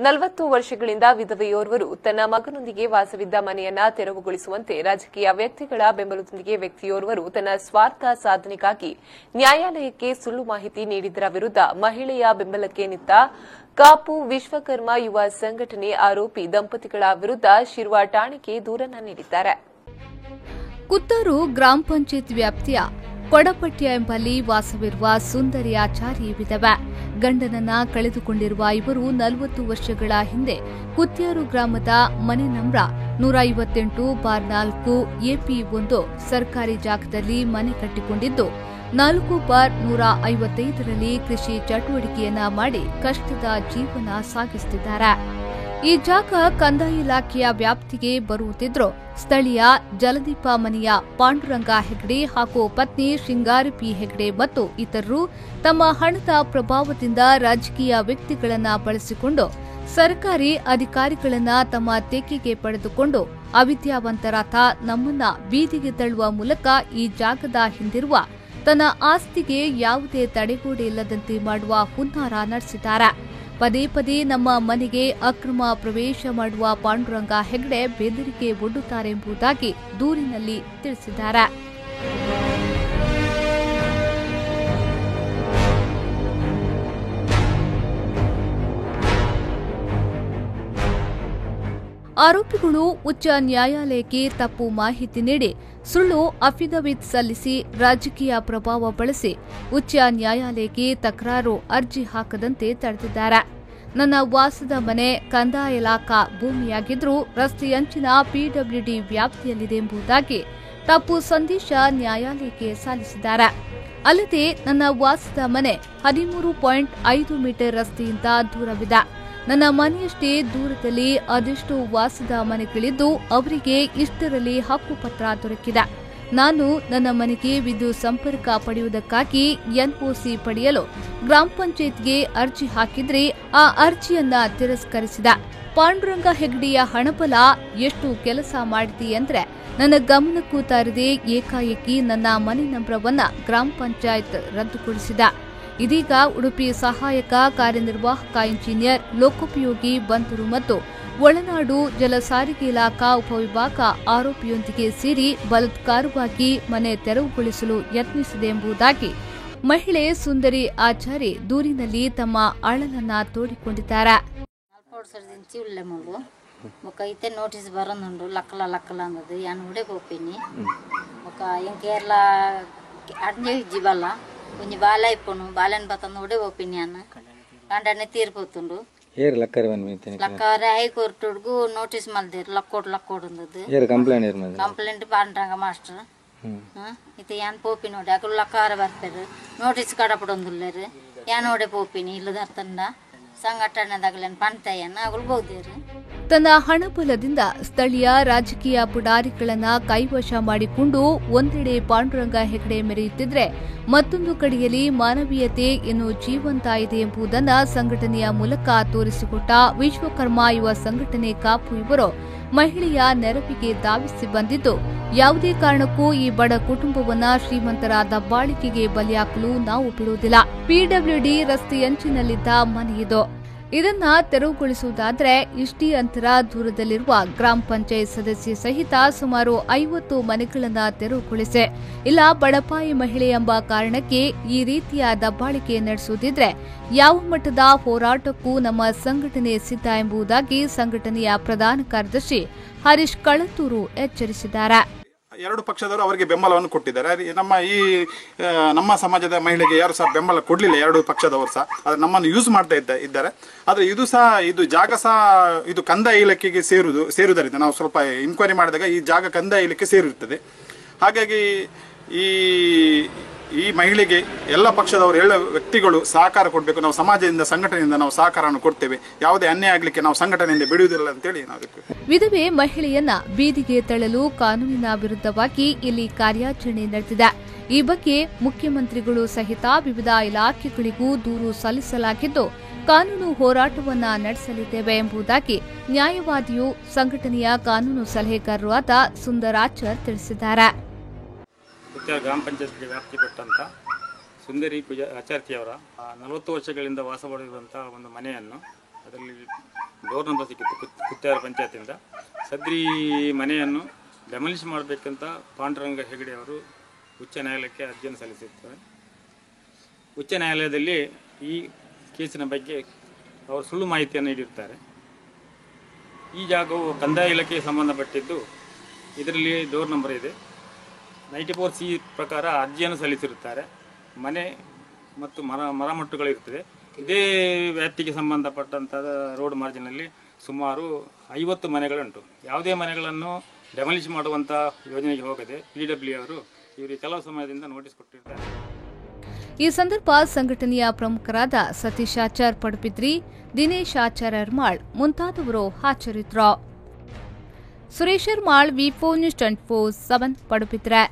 40 ವರ್ಷಗಳಿಂದ ವಿಧವೆಯೋರ್ವರು ತನ್ನ ಮಗನೊಂದಿಗೆ ವಾಸವಿದ್ದ ಮನೆಯನ್ನ ತೆರವುಗೊಳಿಸುವಂತೆ ರಾಜಕೀಯ ವ್ಯಕ್ತಿಗಳ ಬೆಂಬಲದೊಂದಿಗೆ ವ್ಯಕ್ತಿಯೋರ್ವರು ತನ್ನ ಸ್ವಾರ್ಥ ಸಾಧನೆಗಾಗಿ ನ್ಯಾಯಾಲಯಕ್ಕೆ ಸುಳ್ಳು ಮಾಹಿತಿ ನೀಡಿದ್ದರ ವಿರುದ್ಧ ಮಹಿಳೆಯ ಬೆಂಬಲಕ್ಕೆ ನಿಂತ ಕಾಪು ವಿಶ್ವಕರ್ಮ ಯುವ ಸಂಘಟನೆ ಆರೋಪಿ ದಂಪತಿಗಳ ವಿರುದ್ಧ ಶಿರ್ವ ಠಾಣೆಗೆ ದೂರನ್ನು ನೀಡಿದ್ದಾರೆ. ಕುತ್ತೂರು ಗ್ರಾಮ ಪಂಚಾಯತ್ ವ್ಯಾಪ್ತಿಯ ಕೊಡಪಟ್ಯ ಎಂಬಲ್ಲಿ ವಾಸವಿರುವ ಸುಂದರಿ ಆಚಾರಿ ವಿಧವೆ. ಗಂಡನನ್ನ ಕಳೆದುಕೊಂಡಿರುವ ಇವರು 40 ವರ್ಷಗಳ ಹಿಂದೆ ಕುತ್ತೂರು ಗ್ರಾಮದ ಮನೆ ನಂಬರ್ 158/4 AP1 ಸರ್ಕಾರಿ ಜಾಗದಲ್ಲಿ ಮನೆ ಕಟ್ಟಿಕೊಂಡಿದ್ದು 4/155ರಲ್ಲಿ ಕೃಷಿ ಚಟುವಟಿಕೆಯನ್ನ ಮಾಡಿ ಕಷ್ಟದ ಜೀವನ ಸಾಗಿಸುತ್ತಿದ್ದಾರೆ. ಈ ಜಾಗ ಕಂದಾಯ ಇಲಾಖೆಯ ವ್ಯಾಪ್ತಿಗೆ ಬರುತ್ತಿದ್ದರೂ ಸ್ಥಳೀಯ ಜಲದೀಪ ಮನೆಯ ಪಾಂಡುರಂಗ ಹೆಗ್ಡೆ ಹಾಗೂ ಪತ್ನಿ ಶೃಂಗಾರಿ ಪಿ ಹೆಗ್ಡೆ ಮತ್ತು ಇತರರು ತಮ್ಮ ಹಣದ ಪ್ರಭಾವದಿಂದ ರಾಜಕೀಯ ವ್ಯಕ್ತಿಗಳನ್ನು ಬಳಸಿಕೊಂಡು ಸರ್ಕಾರಿ ಅಧಿಕಾರಿಗಳನ್ನ ತಮ್ಮ ತೆಕ್ಕೆಗೆ ಪಡೆದುಕೊಂಡು ಅವಿದ್ಯಾವಂತರಾದ ನಮ್ಮನ್ನ ಬೀದಿಗೆ ತಳ್ಳುವ ಮೂಲಕ ಈ ಜಾಗದ ಹಿಂದಿರುವ ತನ್ನ ಆಸ್ತಿಗೆ ಯಾವುದೇ ತಡೆಗೋಡೆ ಇಲ್ಲದಂತೆ ಮಾಡುವ ಹುನ್ನಾರ ನಡೆಸಿದ್ದಾರೆ. ಪದೇ ಪದೇ ನಮ್ಮ ಮನೆಗೆ ಅಕ್ರಮ ಪ್ರವೇಶ ಮಾಡುವ ಪಾಂಡುರಂಗ ಹೆಗ್ಡೆ ಬೆದರಿಕೆ ಒಡ್ಡುತ್ತಾರೆಂಬುದಾಗಿ ದೂರಿನಲ್ಲಿ ತಿಳಿಸಿದ್ದಾರೆ. ಆರೋಪಿಗಳು ಉಚ್ಚ ನ್ಯಾಯಾಲಯಕ್ಕೆ ತಪ್ಪು ಮಾಹಿತಿ ನೀಡಿ ಸುಳ್ಳು ಅಫಿಡವಿಟ್ ಸಲ್ಲಿಸಿ ರಾಜಕೀಯ ಪ್ರಭಾವ ಬಳಸಿ ಉಚ್ಚ ನ್ಯಾಯಾಲಯಕ್ಕೆ ತಕರಾರು ಅರ್ಜಿ ಹಾಕದಂತೆ ತಡೆದಿದ್ದಾರೆ. ನನ್ನ ವಾಸದ ಮನೆ ಕಂದಾಯ ಇಲಾಖಾ ಭೂಮಿಯಾಗಿದ್ದರೂ ರಸ್ತೆಯಂಚಿನ PWD ವ್ಯಾಪ್ತಿಯಲ್ಲಿದೆ ಎಂಬುದಾಗಿ ತಪ್ಪು ಸಂದೇಶ ನ್ಯಾಯಾಲಯಕ್ಕೆ ಸಲ್ಲಿಸಿದ್ದಾರೆ. ಅಲ್ಲದೆ ನನ್ನ ವಾಸದ ಮನೆ 13.5 ಮೀಟರ್ ರಸ್ತೆಯಿಂದ ದೂರವಿದೆ. ನನ್ನ ಮನೆಯಷ್ಟೇ ದೂರದಲ್ಲಿ ಅದೆಷ್ಟೋ ವಾಸದ ಮನೆಗಳಿದ್ದು ಅವರಿಗೆ ಇಷ್ಟರಲ್ಲಿ ಹಕ್ಕುಪತ್ರ ದೊರಕಿದೆ. ನಾನು ನನ್ನ ಮನೆಗೆ ವಿದ್ಯುತ್ ಸಂಪರ್ಕ ಪಡೆಯುವುದಕ್ಕಾಗಿ NOC ಪಡೆಯಲು ಗ್ರಾಮ ಪಂಚಾಯತ್ಗೆ ಅರ್ಜಿ ಹಾಕಿದ್ರೆ ಆ ಅರ್ಜಿಯನ್ನ ತಿರಸ್ಕರಿಸಿದ. ಪಾಂಡುರಂಗ ಹೆಗ್ಡೆಯ ಹಣಬಲ ಎಷ್ಟು ಕೆಲಸ ಮಾಡಿದೆ ಅಂದ್ರೆ ನನ್ನ ಗಮನಕ್ಕೂ ತಾರದೆ ಏಕಾಏಕಿ ನನ್ನ ಮನೆ ನಂಬರವನ್ನ ಗ್ರಾಮ ಪಂಚಾಯತ್ ರದ್ದುಗೊಳಿಸಿದ. ಇದೀಗ ಉಡುಪಿ ಸಹಾಯಕ ಕಾರ್ಯನಿರ್ವಾಹಕ ಇಂಜಿನಿಯರ್ ಲೋಕೋಪಯೋಗಿ ಬಂದರು ಮತ್ತು ಒಳನಾಡು ಜಲ ಸಾರಿಗೆ ಇಲಾಖಾ ಉಪವಿಭಾಗ ಆರೋಪಿಯೊಂದಿಗೆ ಸೇರಿ ಬಲಾತ್ಕಾರವಾಗಿ ಮನೆ ತೆರವುಗೊಳಿಸಲು ಯತ್ನಿಸಿದೆ ಎಂಬುದಾಗಿ ಮಹಿಳೆ ಸುಂದರಿ ಆಚಾರಿ ದೂರಿನಲ್ಲಿ ತಮ್ಮ ಅಳಲನ್ನ ತೋಡಿಕೊಂಡಿದ್ದಾರೆ. నోటీస్ బరందుండు లక్కల అన్నది యాన్ ఉడే పోపిని ఒక ఇంకేర్ల అడ్నే జిబల్ల కొంచెం బాల అయిపోను బాలని బతందు ఉడే పోపిని అన్న కంటనే తీరిపోతుండు ఏర్ లక్కరవన్ మీతే లక్కరే హైకోర్టుకు నోటీస్ మల్దేర్ లక్కోడు ఉందది ఏర్ కంప్లైంట్ పాండ్రంగ మాస్టర్ ఇతే యాన్ పోపినోడు అక్కడ లక్కర ಬರ್ತಾರೆ నోటీస్ కడపడు ఉందులేరు యాన్ ఉడే పోపిని ఇల్లు దర్తండ ಸಂಘಟನೆದಾಗಲೇನು ಪಂತಾಯನ್ನ ಅಗಲ್ಬಹುದೇರು. ತನ್ನ ಹಣಬಲದಿಂದ ಸ್ಥಳೀಯ ರಾಜಕೀಯ ಪುಡಾರಿಗಳನ್ನ ಕೈವಶ ಮಾಡಿಕೊಂಡು ಒಂದೆಡೆ ಪಾಂಡುರಂಗ ಹೆಗ್ಡೆ ಮೆರೆಯುತ್ತಿದ್ರೆ ಮತ್ತೊಂದು ಕಡೆಯಲ್ಲಿ ಮಾನವೀಯತೆ ಇನ್ನು ಜೀವಂತ ಇದೆ ಎಂಬುದನ್ನು ಸಂಘಟನೆಯ ಮೂಲಕ ತೋರಿಸಿಕೊಟ್ಟ ವಿಶ್ವಕರ್ಮ ಯುವ ಸಂಘಟನೆ ಕಾಪು ಇವರು ಮಹಿಳೆಯ ನೆರವಿಗೆ ಧಾವಿಸಿ ಬಂದಿದ್ದು ಯಾವುದೇ ಕಾರಣಕ್ಕೂ ಈ ಬಡ ಕುಟುಂಬವನ್ನ ಶ್ರೀಮಂತರ ದಬ್ಬಾಳಿಕೆಗೆ ಬಲಿಯಾಕಲು ನಾವು ಬಿಡುವುದಿಲ್ಲ. PWD ರಸ್ತೆಯಂಚಿನಲ್ಲಿದ್ದ ಮನೆಯಿದು. ಇದನ್ನ ತೆರವುಗೊಳಿಸುವುದಾದ್ರೆ ಇಷ್ಟೇ ಅಂತರ ದೂರದಲ್ಲಿರುವ ಗ್ರಾಮ ಪಂಚಾಯತ್ ಸದಸ್ಯ ಸಹಿತ ಸುಮಾರು 50 ಮನೆಗಳನ್ನ ತೆರವುಗೊಳಿಸಿ, ಇಲ್ಲ ಬಡಪಾಯಿ ಮಹಿಳೆ ಎಂಬ ಕಾರಣಕ್ಕೆ ಈ ರೀತಿಯ ದಬ್ಬಾಳಿಕೆ ನಡೆಸುವುದಿದ್ರೆ ಯಾವ ಮಟ್ಟದ ಹೋರಾಟಕ್ಕೂ ನಮ್ಮ ಸಂಘಟನೆ ಸಿದ್ಧ ಎಂಬುದಾಗಿ ಸಂಘಟನೆಯ ಪ್ರಧಾನ ಕಾರ್ಯದರ್ಶಿ ಹರೀಶ್ ಕಳತ್ತೂರು ಎಚ್ಚರಿಸಿದ್ದಾರೆ. ಎರಡು ಪಕ್ಷದವರು ಅವರಿಗೆ ಬೆಂಬಲವನ್ನು ಕೊಟ್ಟಿದ್ದಾರೆ. ನಮ್ಮ ಸಮಾಜದ ಮಹಿಳೆಗೆ ಯಾರು ಸಹ ಬೆಂಬಲ ಕೊಡಲಿಲ್ಲ. ಎರಡು ಪಕ್ಷದವರು ಸಹ ಆದರೆ ನಮ್ಮನ್ನು ಯೂಸ್ ಮಾಡ್ತಾ ಇದ್ದಾರೆ. ಆದರೆ ಇದು ಜಾಗ ಸಹ ಇದು ಕಂದಾಯ ಇಲಾಖೆಗೆ ಸೇರುವುದರಿಂದ ನಾವು ಸ್ವಲ್ಪ ಇನ್ಕ್ವೈರಿ ಮಾಡಿದಾಗ ಈ ಜಾಗ ಕಂದಾಯ ಇಲಾಖೆ ಸೇರಿರುತ್ತದೆ. ಹಾಗಾಗಿ ಈ ಮಹಿಳೆಗೆ ಎಲ್ಲ ಪಕ್ಷದವರು ಎಲ್ಲ ವ್ಯಕ್ತಿಗಳು ಸಹಕಾರ ಕೊಡಬೇಕು. ನಾವು ಸಮಾಜದಿಂದ ಸಂಘಟನೆಯಿಂದ ನಾವು ಸಹಕಾರವನ್ನು ಕೊಡ್ತೇವೆ. ಯಾವುದೇ ಅನ್ಯಾಯ ಆಗಲಿಕ್ಕೆ ನಾವು ಸಂಘಟನೆಯಿಂದ ಬಿಡುವುದಿಲ್ಲ ಅಂತೇಳಿ ನಾವು ವಿಧವೆ ಮಹಿಳೆಯನ್ನ ಬೀದಿಗೆ ತಳ್ಳಲು ಕಾನೂನಿನ ವಿರುದ್ಧವಾಗಿ ಇಲ್ಲಿ ಕಾರ್ಯಾಚರಣೆ ನಡೆದಿದೆ. ಈ ಬಗ್ಗೆ ಮುಖ್ಯಮಂತ್ರಿಗಳು ಸಹಿತ ವಿವಿಧ ಇಲಾಖೆಗಳಿಗೂ ದೂರು ಸಲ್ಲಿಸಲಾಗಿದ್ದು ಕಾನೂನು ಹೋರಾಟವನ್ನ ನಡೆಸಲಿದ್ದೇವೆ ಎಂಬುದಾಗಿ ನ್ಯಾಯವಾದಿಯು ಸಂಘಟನೆಯ ಕಾನೂನು ಸಲಹೆಗಾರರೂ ಆದ ಸುಂದರಾಚಾರ್ ತಿಳಿಸಿದ್ದಾರೆ. ಗ್ರಾಮ ಪಂಚಾಯತ್ಗೆ ವ್ಯಾಪ್ತಿಪಟ್ಟಂಥ ಸುಂದರಿ ಆಚಾರ್ತಿಯವರ 40 ವರ್ಷಗಳಿಂದ ವಾಸ ಮಾಡಿರುವಂಥ ಒಂದು ಮನೆಯನ್ನು ಅದರಲ್ಲಿ ಡೋರ್ ನಂಬರ್ ಸಿಕ್ಕಿತ್ತು ಕುತ್ಯಾರ ಪಂಚಾಯತಿಂದ. ಸದ್ರಿ ಮನೆಯನ್ನು ಡೆಮಾಲಿಷ್ ಮಾಡಬೇಕಂತ ಪಾಂಡುರಂಗ ಹೆಗಡೆ ಅವರು ಉಚ್ಚ ನ್ಯಾಯಾಲಯಕ್ಕೆ ಅರ್ಜಿಯನ್ನು ಸಲ್ಲಿಸಿರ್ತಾರೆ. ಉಚ್ಚ ನ್ಯಾಯಾಲಯದಲ್ಲಿ ಈ ಕೇಸಿನ ಬಗ್ಗೆ ಅವರು ಸುಳ್ಳು ಮಾಹಿತಿಯನ್ನು ನೀಡಿರ್ತಾರೆ. ಈ ಜಾಗವು ಕಂದಾಯ ಇಲಾಖೆಗೆ ಸಂಬಂಧಪಟ್ಟಿದ್ದು. ಇದರಲ್ಲಿ ಡೋರ್ ನಂಬರ್ ಇದೆ. 94C ಪ್ರಕಾರ ಅರ್ಜಿಯನ್ನು ಸಲ್ಲಿಸಿರುತ್ತಾರೆ. ಮನೆ ಮತ್ತು ಮರಮಟ್ಟುಗಳಿರ್ತದೆ. ಇದೇ ವ್ಯಾಪ್ತಿಗೆ ಸಂಬಂಧಪಟ್ಟಂಥ ರೋಡ್ ಮಾರ್ಜಿನಲ್ಲಿ ಸುಮಾರು 50 ಮನೆಗಳುಂಟು. ಯಾವುದೇ ಮನೆಗಳನ್ನು ಡೆಮಾಲಿಷ್ ಮಾಡುವಂಥ ಯೋಜನೆಗೆ ಹೋಗದೆ PW ಅವರು ಇವರಿಗೆ ಕೆಲವು ಸಮಯದಿಂದ ನೋಟಿಸ್ ಕೊಟ್ಟಿರ್ತಾರೆ. ಈ ಸಂದರ್ಭ ಸಂಘಟನೆಯ ಪ್ರಮುಖರಾದ ಸತೀಶ್ ಆಚಾರ್ ಪಡುಬಿದ್ರಿ, ದಿನೇಶ್ ಆಚಾರ್ ಅರ್ಮಾಳ್ ಮುಂತಾದವರು ಹಾಜರಿದ್ದರು. Suresh ಅರ್ಮಾಳ್, V4 News 24/7 Padubidri.